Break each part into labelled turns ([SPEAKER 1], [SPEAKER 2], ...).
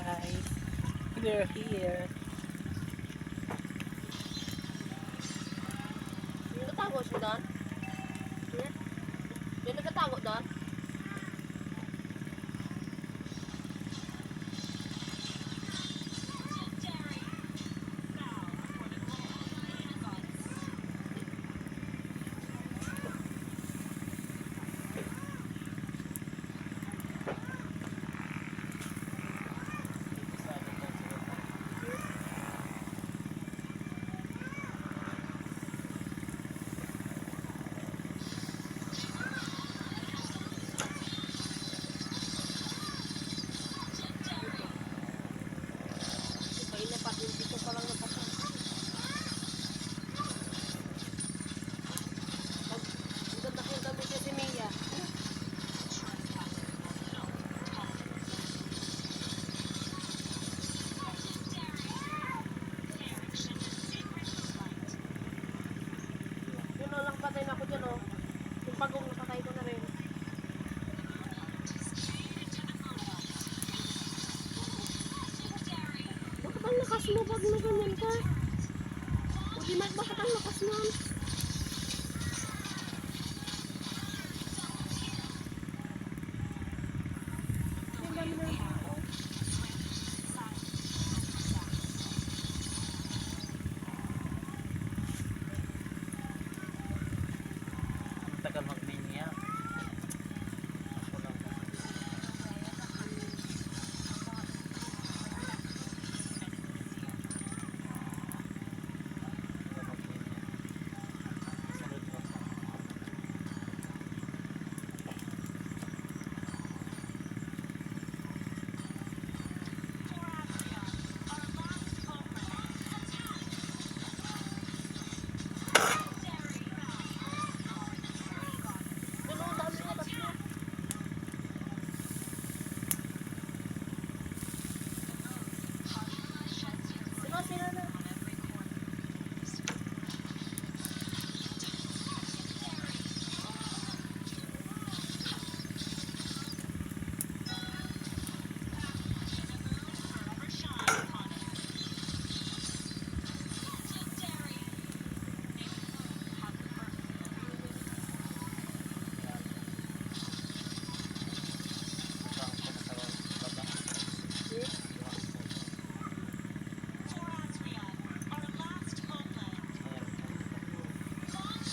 [SPEAKER 1] guys, we're here.
[SPEAKER 2] Yung nagtago siya doon? Yung nagtago doon? Patay na ako dyan, oh. Yung pagong napatay ko na rin. Bakit ang lakas mo pag naganyan ka? O di mag, bakit ang lakas mo? Yung dami na yung tao.
[SPEAKER 1] Tagal mag-minya.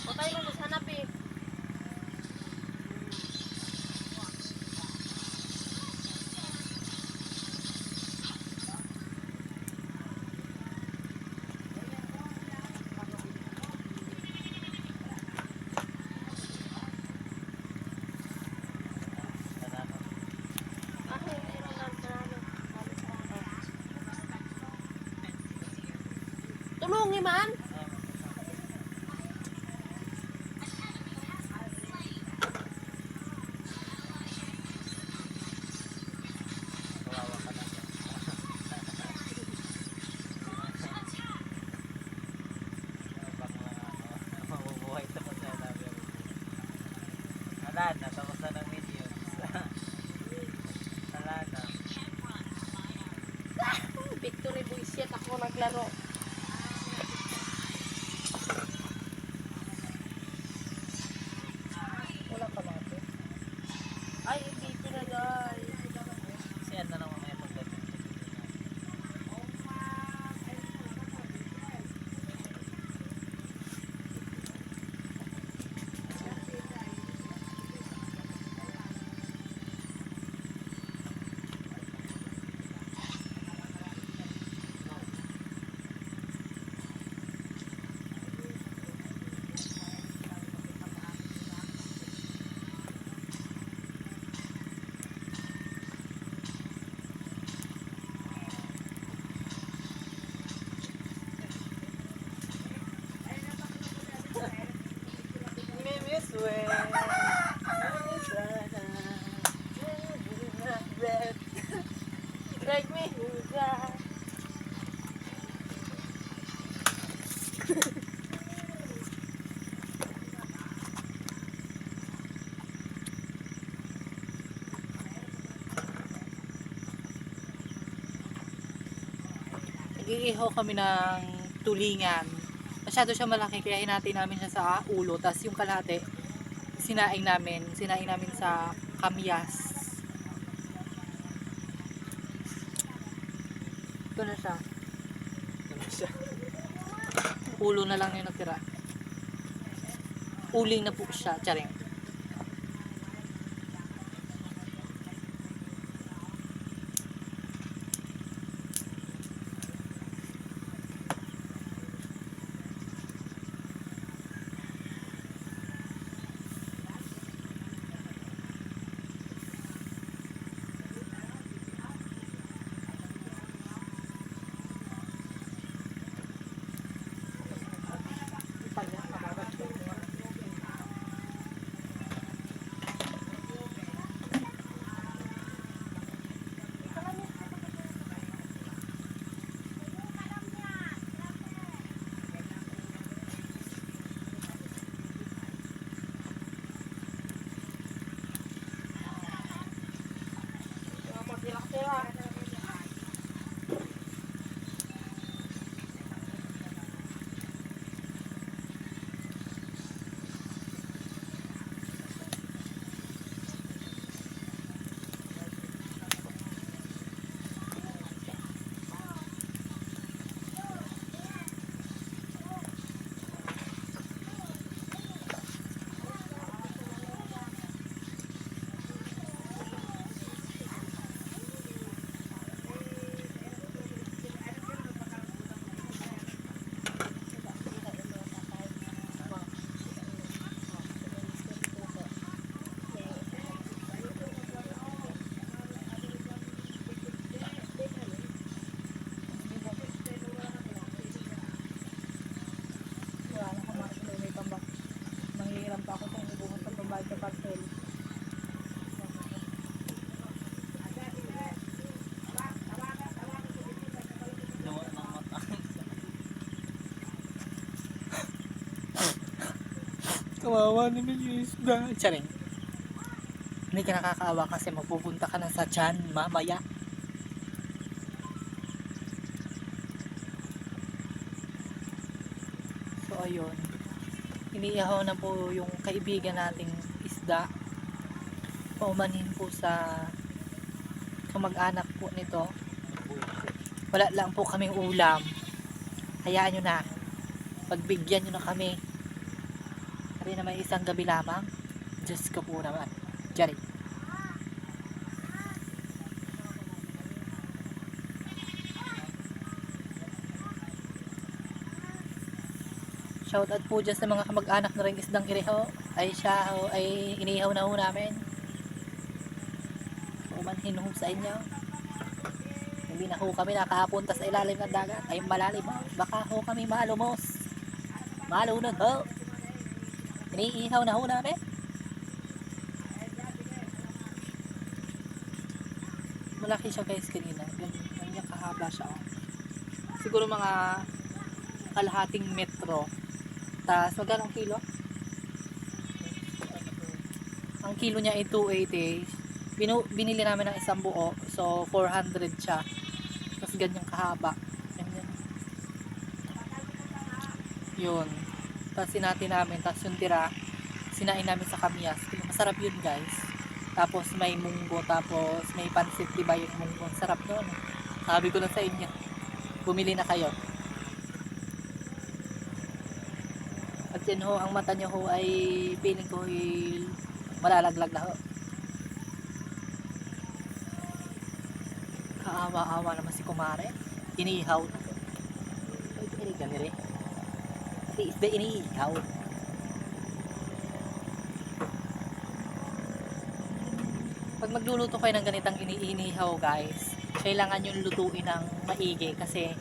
[SPEAKER 1] Patay mo, hanap eh. Tulungi man. Wala na, tapos na ng videos. Wala na.
[SPEAKER 2] Victory boys yet ako naglaro. Wala ka ba ito? Ay, dito na guys.
[SPEAKER 1] Kasi ano na mamaya pagdating.
[SPEAKER 2] Drag me.
[SPEAKER 3] Mag-iihaw kami ng tulingan. Masyado siya malaki kaya hinati namin siya sa ulo. Tapos yung kalahati, sinaing namin. Sinaing namin sa kamyas. Ito na siya. Ulo na lang yung natira. Uling na po siya. Charing. Nanghihiram pa ako sa inubuhan sa pambayad sa parcel.
[SPEAKER 1] Luwa ng mata.
[SPEAKER 3] Kawawa naman yung isda. Charing. Hindi ka nakakaawa kasi magpupunta ka na sa tiyan mamaya. So ayun. Iniihaw na po yung kaibigan nating isda. Paumanhin po sa kamag-anak po nito. Wala lang po kaming ulam. Hayaan nyo na. Pagbigyan nyo na kami. Sabi naman isang gabi lamang. Diyos ko po naman. Jari. Shoutout po dyan sa mga kamag-anak na rin isdang iriho. Ay siya ho, ay inihaw na ho namin. Umanhin ho sa inyo. Hindi na ho kami nakapunta sa ilalim ng dagat. Ay malalim ho. Baka ho kami malumos. Malunod ho. Iniihaw na ho namin. Malaki siya guys kanina. Ganyan kahaba siya. Oh. Siguro mga kalahating metro. Tapos magkano ang kilo? Ang kilo niya ay 280. Binili namin ng isang buo. So 400 siya. Tapos ganyan kahaba. Ganyan. Yun. Tapos sinati namin. Tapos yung tira, sinain namin sa kamyas. Masarap yun guys. Tapos may munggo. Tapos may pansit. Diba yung munggo? Sarap nun. Sabi ko na sa inyo. Bumili na kayo. At yun ho, ang mata nyo ho ay feeling ko ay malalaglag na ho. Kaawa-awa naman si kumare. Inihaw. Ito ganire. Ati isda inihaw. Pag magluluto kayo ng ganitang inihaw guys, kailangan yung lutuin ng maigi kasi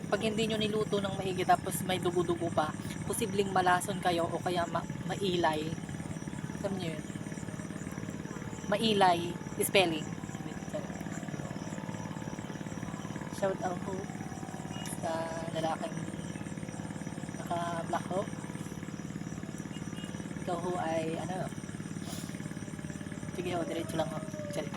[SPEAKER 3] pag hindi nyo niluto ng maigi tapos may dugo-dugo pa, posibleng malason kayo o kaya mailay. Alam nyo yun? Mailay, spelling. Shout out ho sa lalaking naka-black ho. Ikaw ho ay ano? Sige ho, diretso lang ho. Sorry.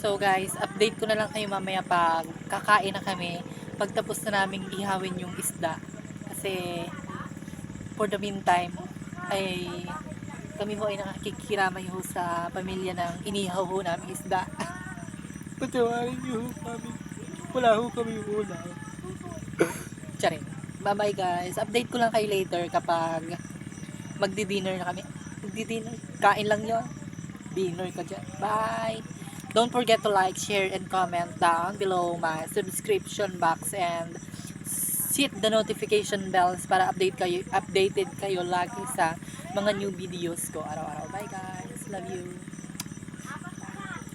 [SPEAKER 3] So guys, update ko na lang kayo mamaya pag kakain na kami. Pagtapos na naming ihawin yung isda. Kasi for the meantime ay kami ho ay nakikiramay ho sa pamilya ng inihaw ho namin isda.
[SPEAKER 1] Patawarin niyo ho kami. Wala ho kami ulam.
[SPEAKER 3] Charing. Bye bye guys. Update ko lang kayo later kapag magdi-dinner na kami. Magdi-dinner. Kain lang yun. Dinner ka dyan. Bye! Don't forget to like, share, and comment down below my subscription box and hit the notification bells para updated kayo lagi sa mga new videos ko araw-araw. Bye guys! Love you!